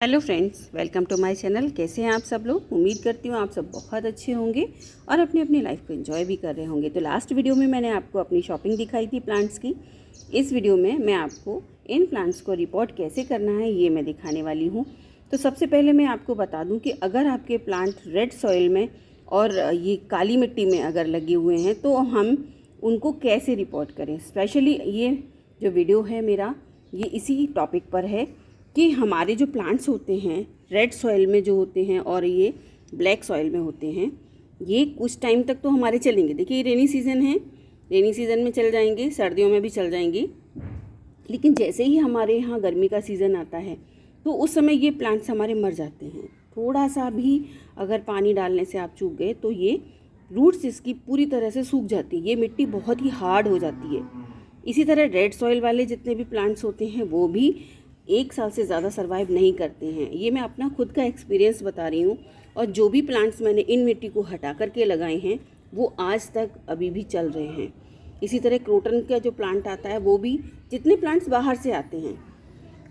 Hello friends, welcome to my channel. कैसे हैं आप सब लोग? उम्मीद करती हूँ आप सब बहुत अच्छे होंगे और अपनी अपनी लाइफ को एंजॉय भी कर रहे होंगे। तो लास्ट वीडियो में मैंने आपको अपनी शॉपिंग दिखाई थी प्लांट्स की। इस वीडियो में मैं आपको इन प्लांट्स को रिपोर्ट कैसे करना है ये मैं दिखाने वाली हूँ। तो सबसे पहले मैं आपको बता दूँ कि अगर आपके प्लांट रेड सॉइल में और ये काली मिट्टी में अगर लगे हुए हैं तो हम उनको कैसे रिपोर्ट करें। स्पेशली ये जो वीडियो है मेरा ये इसी टॉपिक पर है कि हमारे जो प्लांट्स होते हैं रेड सॉइल में जो होते हैं और ये ब्लैक सॉइल में होते हैं, ये कुछ टाइम तक तो हमारे चलेंगे। देखिए ये रेनी सीज़न है, रेनी सीज़न में चल जाएंगे, सर्दियों में भी चल जाएंगी। लेकिन जैसे ही हमारे यहाँ गर्मी का सीज़न आता है तो उस समय ये प्लांट्स हमारे मर जाते हैं। थोड़ा सा भी अगर पानी डालने से आप चूक गए तो ये रूट्स इसकी पूरी तरह से सूख जाती है, ये मिट्टी बहुत ही हार्ड हो जाती है। इसी तरह रेड सॉइल वाले जितने भी प्लांट्स होते हैं वो भी 1 साल से ज़्यादा सर्वाइव नहीं करते हैं। ये मैं अपना खुद का एक्सपीरियंस बता रही हूँ। और जो भी प्लांट्स मैंने इन मिट्टी को हटा करके लगाए हैं वो आज तक अभी भी चल रहे हैं। इसी तरह क्रोटन का जो प्लांट आता है वो भी, जितने प्लांट्स बाहर से आते हैं,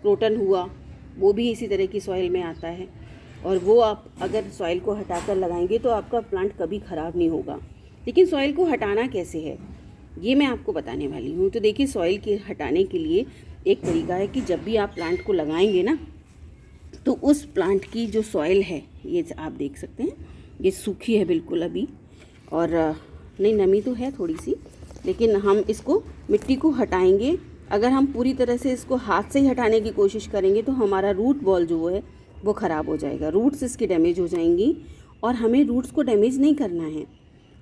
क्रोटन हुआ वो भी इसी तरह की सॉइल में आता है। और वो आप अगर सॉइल को हटाकर लगाएंगे तो आपका प्लांट कभी ख़राब नहीं होगा। लेकिन सॉइल को हटाना कैसे है ये मैं आपको बताने वाली हूँ। तो देखिए, सॉइल के हटाने के लिए एक तरीका है कि जब भी आप प्लांट को लगाएंगे ना तो उस प्लांट की जो सॉइल है, ये आप देख सकते हैं ये सूखी है बिल्कुल अभी, और नहीं नमी तो है थोड़ी सी, लेकिन हम इसको मिट्टी को हटाएंगे। अगर हम पूरी तरह से इसको हाथ से ही हटाने की कोशिश करेंगे तो हमारा रूट बॉल जो है वो ख़राब हो जाएगा, रूट्स इसकी डैमेज हो जाएंगी। और हमें रूट्स को डैमेज नहीं करना है,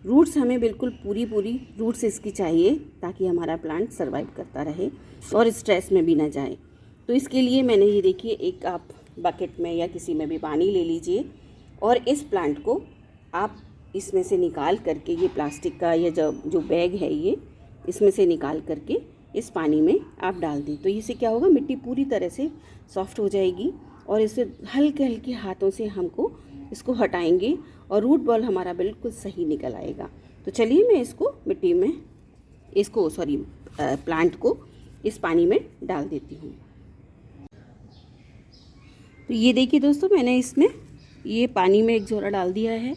रूट्स हमें बिल्कुल पूरी रूट्स इसकी चाहिए ताकि हमारा प्लांट सर्वाइव करता रहे और स्ट्रेस में भी ना जाए। तो इसके लिए मैंने ये देखिए, एक आप बकेट में या किसी में भी पानी ले लीजिए और इस प्लांट को आप इसमें से निकाल करके, ये प्लास्टिक का या जो बैग है ये, इसमें से निकाल करके इस पानी में आप डाल दें। तो इससे क्या होगा, मिट्टी पूरी तरह से सॉफ्ट हो जाएगी और इसे हल्के हल्के हाथों से हमको इसको हटाएंगे और रूट बॉल हमारा बिल्कुल सही निकल आएगा। तो चलिए मैं इसको मिट्टी में, प्लांट को इस पानी में डाल देती हूँ। तो ये देखिए दोस्तों, मैंने इसमें ये पानी में एक झोरा डाल दिया है।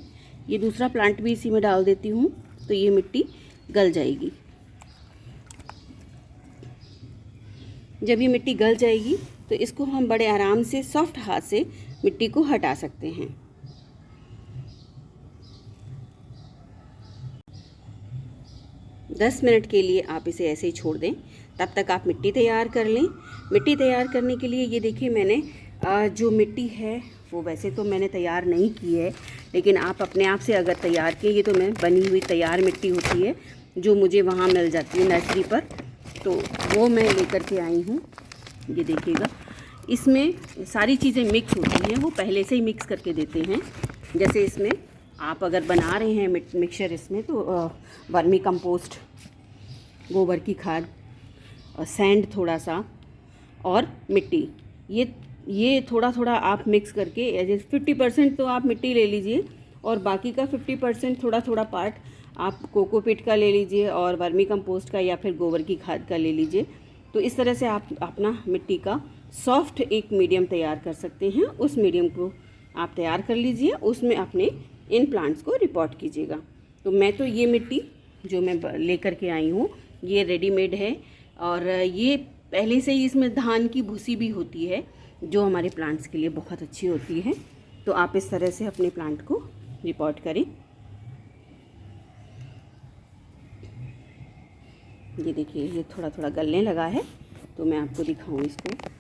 ये दूसरा प्लांट भी इसी में डाल देती हूँ तो ये मिट्टी गल जाएगी। जब ये मिट्टी गल जाएगी तो इसको हम बड़े आराम से सॉफ्ट हाथ से मिट्टी को हटा सकते हैं। दस मिनट के लिए आप इसे ऐसे ही छोड़ दें, तब तक आप मिट्टी तैयार कर लें। मिट्टी तैयार करने के लिए ये देखिए, मैंने जो मिट्टी है वो वैसे तो मैंने तैयार नहीं की है, लेकिन आप अपने आप से अगर तैयार किए, ये तो मैं बनी हुई तैयार मिट्टी होती है जो मुझे वहाँ मिल जाती है नर्सरी पर, तो वो मैं लेकर के आई हूँ। ये देखिएगा, इसमें सारी चीज़ें मिक्स होती हैं, वो पहले से ही मिक्स करके देते हैं। जैसे इसमें आप अगर बना रहे हैं मिक्सचर इसमें, तो वर्मी कंपोस्ट, गोबर की खाद और सैंड थोड़ा सा और मिट्टी, ये थोड़ा थोड़ा आप मिक्स करके, जैसे 50% तो आप मिट्टी ले लीजिए और बाकी का 50% थोड़ा थोड़ा पार्ट आप कोकोपीट का ले लीजिए और वर्मी कंपोस्ट का या फिर गोबर की खाद का ले लीजिए। तो इस तरह से आप अपना मिट्टी का सॉफ्ट एक मीडियम तैयार कर सकते हैं। उस मीडियम को आप तैयार कर लीजिए, उसमें अपने इन प्लांट्स को रिपोर्ट कीजिएगा। तो मैं तो ये मिट्टी जो मैं लेकर के आई हूँ ये रेडीमेड है, और ये पहले से ही इसमें धान की भूसी भी होती है जो हमारे प्लांट्स के लिए बहुत अच्छी होती है। तो आप इस तरह से अपने प्लांट को रिपोर्ट करें। ये देखिए, ये थोड़ा थोड़ा गलने लगा है तो मैं आपको दिखाऊँ इसको।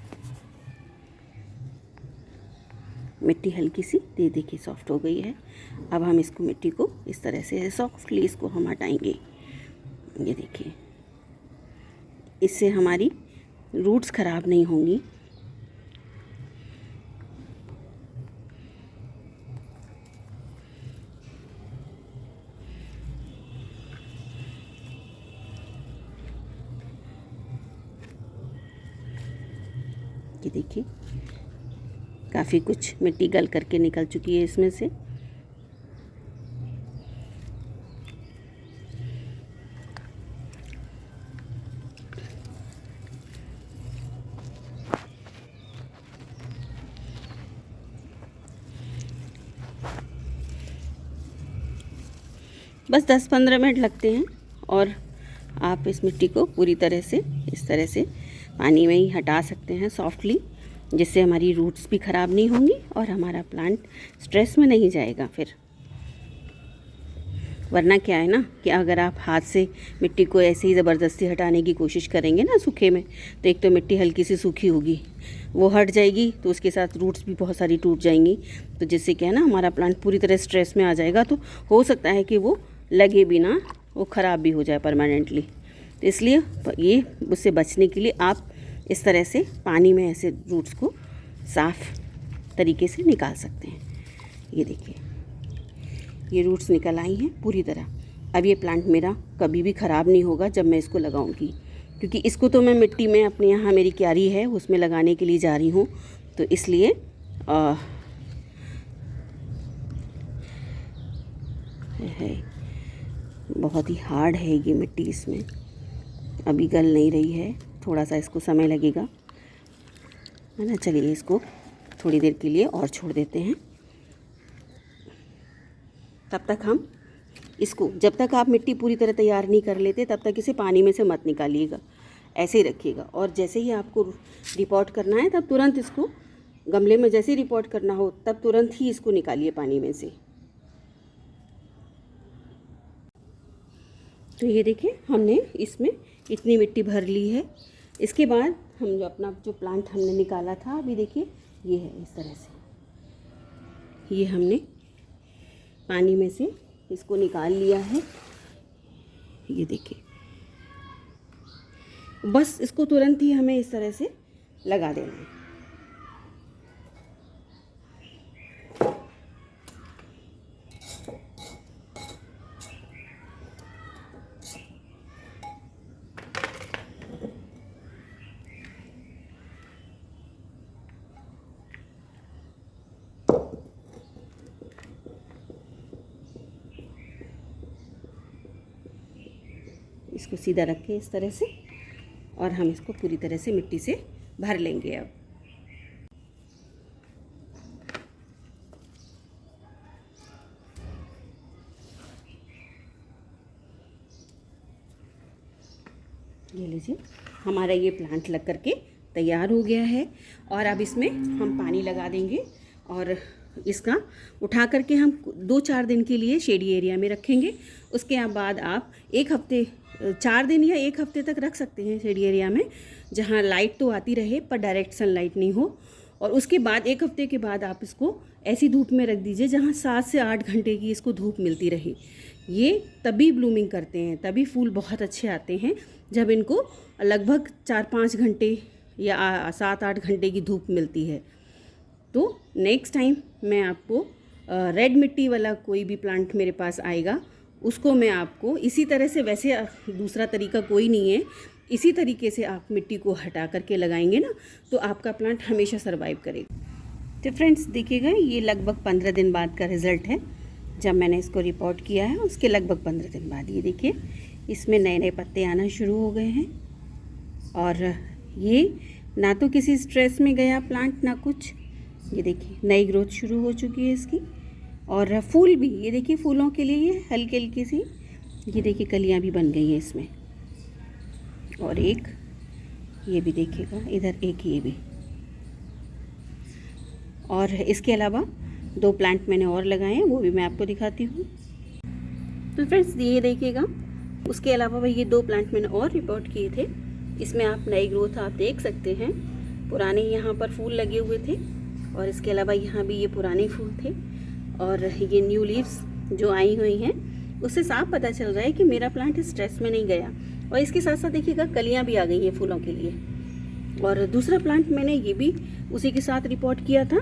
मिट्टी हल्की सी दे देखिए सॉफ्ट हो गई है। अब हम इसको मिट्टी को इस तरह से सॉफ्टली इसको हम हटाएंगे। ये देखिए, इससे हमारी रूट्स ख़राब नहीं होंगी। ये देखिए, काफ़ी कुछ मिट्टी गल करके निकल चुकी है इसमें से। बस 10-15 मिनट लगते हैं और आप इस मिट्टी को पूरी तरह से इस तरह से पानी में ही हटा सकते हैं सॉफ्टली, जिससे हमारी रूट्स भी ख़राब नहीं होंगी और हमारा प्लांट स्ट्रेस में नहीं जाएगा फिर। वरना क्या है ना कि अगर आप हाथ से मिट्टी को ऐसे ही ज़बरदस्ती हटाने की कोशिश करेंगे ना सूखे में, तो एक तो मिट्टी हल्की सी सूखी होगी, वो हट जाएगी, तो उसके साथ रूट्स भी बहुत सारी टूट जाएंगी, तो जिससे क्या है ना हमारा प्लांट पूरी तरह स्ट्रेस में आ जाएगा। तो हो सकता है कि वो लगे भी ना, वो ख़राब भी हो जाए परमानेंटली। तो इसलिए ये उससे बचने के लिए आप इस तरह से पानी में ऐसे रूट्स को साफ़ तरीके से निकाल सकते हैं। ये देखिए, ये रूट्स निकल आई हैं पूरी तरह। अब ये प्लांट मेरा कभी भी ख़राब नहीं होगा जब मैं इसको लगाऊंगी, क्योंकि इसको तो मैं मिट्टी में अपने यहाँ मेरी क्यारी है उसमें लगाने के लिए जा रही हूँ, तो इसलिए है बहुत ही हार्ड है ये मिट्टी, इसमें अभी गल नहीं रही है, थोड़ा सा इसको समय लगेगा, है ना। चलिए इसको थोड़ी देर के लिए और छोड़ देते हैं। तब तक हम इसको, जब तक आप मिट्टी पूरी तरह तैयार नहीं कर लेते तब तक इसे पानी में से मत निकालिएगा, ऐसे ही रखिएगा। और जैसे ही आपको रिपोर्ट करना है तब तुरंत इसको गमले में, जैसे ही रिपोर्ट करना हो तब तुरंत ही इसको निकालिए पानी में से। तो ये देखिए, हमने इसमें इतनी मिट्टी भर ली है। इसके बाद हम जो अपना जो प्लांट हमने निकाला था, अभी देखिए ये है इस तरह से, ये हमने पानी में से इसको निकाल लिया है। ये देखिए, बस इसको तुरंत ही हमें इस तरह से लगा देना है। इसको सीधा रख के इस तरह से, और हम इसको पूरी तरह से मिट्टी से भर लेंगे। अब ये लीजिए, हमारा ये प्लांट लग करके तैयार हो गया है। और अब इसमें हम पानी लगा देंगे और इसका उठा करके हम 2-4 दिन के लिए शेडी एरिया में रखेंगे। उसके बाद आप 1 हफ्ते, 4 दिन या 1 हफ्ते तक रख सकते हैं शेडी एरिया में, जहाँ लाइट तो आती रहे पर डायरेक्ट सनलाइट नहीं हो। और उसके बाद 1 हफ्ते के बाद आप इसको ऐसी धूप में रख दीजिए जहाँ 7 से 8 घंटे की इसको धूप मिलती रहे। ये तभी ब्लूमिंग करते हैं, तभी फूल बहुत अच्छे आते हैं जब इनको लगभग 4-5 घंटे या 7-8 घंटे की धूप मिलती है। तो नेक्स्ट टाइम मैं आपको रेड मिट्टी वाला कोई भी प्लांट मेरे पास आएगा, उसको मैं आपको इसी तरह से, वैसे दूसरा तरीका कोई नहीं है, इसी तरीके से आप मिट्टी को हटा करके लगाएंगे ना, तो आपका प्लांट हमेशा सरवाइव करेगा। तो फ्रेंड्स देखिएगा, ये लगभग 15 दिन बाद का रिज़ल्ट है। जब मैंने इसको रिपोर्ट किया है उसके लगभग 15 दिन बाद ये देखिए, इसमें नए नए पत्ते आना शुरू हो गए हैं। और ये ना तो किसी स्ट्रेस में गया प्लांट ना कुछ, ये देखिए नई ग्रोथ शुरू हो चुकी है इसकी। और फूल भी, ये देखिए फूलों के लिए ये हल्की हल्की सी, ये देखिए कलियां भी बन गई हैं इसमें। और एक ये भी देखिएगा, इधर एक ये भी। और इसके अलावा 2 प्लांट मैंने और लगाए हैं, वो भी मैं आपको दिखाती हूँ। तो फ्रेंड्स ये देखिएगा, उसके अलावा भाई ये 2 प्लांट मैंने और रिपोर्ट किए थे। इसमें आप नई ग्रोथ आप देख सकते हैं, पुराने यहाँ पर फूल लगे हुए थे और इसके अलावा यहाँ भी ये पुराने फूल थे। और ये न्यू लीव्स जो आई हुई हैं, उससे साफ पता चल रहा है कि मेरा प्लांट स्ट्रेस में नहीं गया। और इसके साथ साथ देखिएगा कलियाँ भी आ गई हैं फूलों के लिए। और दूसरा प्लांट मैंने ये भी उसी के साथ रिपोर्ट किया था,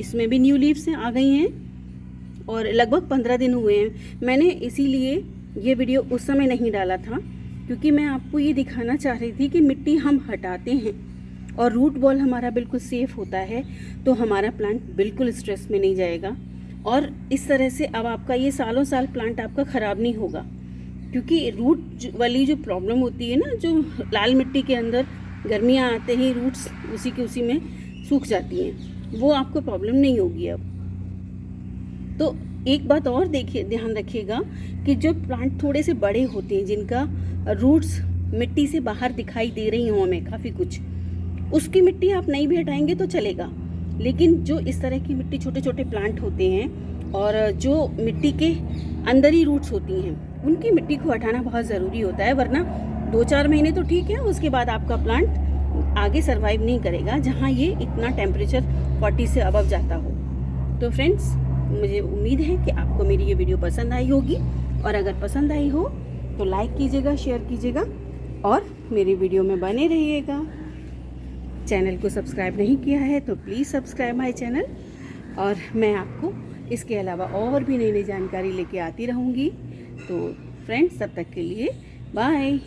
इसमें भी न्यू लीव्स आ गई हैं और लगभग 15 दिन हुए हैं। मैंने इसीलिए ये वीडियो उस समय नहीं डाला था, क्योंकि मैं आपको ये दिखाना चाह रही थी कि मिट्टी हम हटाते हैं और रूट बॉल हमारा बिल्कुल सेफ़ होता है, तो हमारा प्लांट बिल्कुल स्ट्रेस में नहीं जाएगा। और इस तरह से अब आपका ये सालों साल प्लांट आपका ख़राब नहीं होगा, क्योंकि रूट वाली जो प्रॉब्लम होती है ना, जो लाल मिट्टी के अंदर गर्मियाँ आते ही रूट्स उसी में सूख जाती हैं, वो आपको प्रॉब्लम नहीं होगी अब। तो एक बात और देखिए, ध्यान रखिएगा कि जो प्लांट थोड़े से बड़े होते हैं, जिनका रूट्स मिट्टी से बाहर दिखाई दे रही हों हमें काफ़ी कुछ, उसकी मिट्टी आप नहीं भी हटाएंगे तो चलेगा। लेकिन जो इस तरह की मिट्टी, छोटे छोटे प्लांट होते हैं और जो मिट्टी के अंदर ही रूट्स होती हैं, उनकी मिट्टी को हटाना बहुत ज़रूरी होता है, वरना 2-4 महीने तो ठीक है, उसके बाद आपका प्लांट आगे सर्वाइव नहीं करेगा जहाँ ये इतना टेम्परेचर 40 से अबव जाता हो। तो फ्रेंड्स, मुझे उम्मीद है कि आपको मेरी ये वीडियो पसंद आई होगी, और अगर पसंद आई हो तो लाइक कीजिएगा, शेयर कीजिएगा और मेरी वीडियो में बने रहिएगा। चैनल को सब्सक्राइब नहीं किया है तो प्लीज़ सब्सक्राइब माय चैनल, और मैं आपको इसके अलावा और भी नई नई जानकारी लेके आती रहूँगी। तो फ्रेंड्स, तब तक के लिए बाय।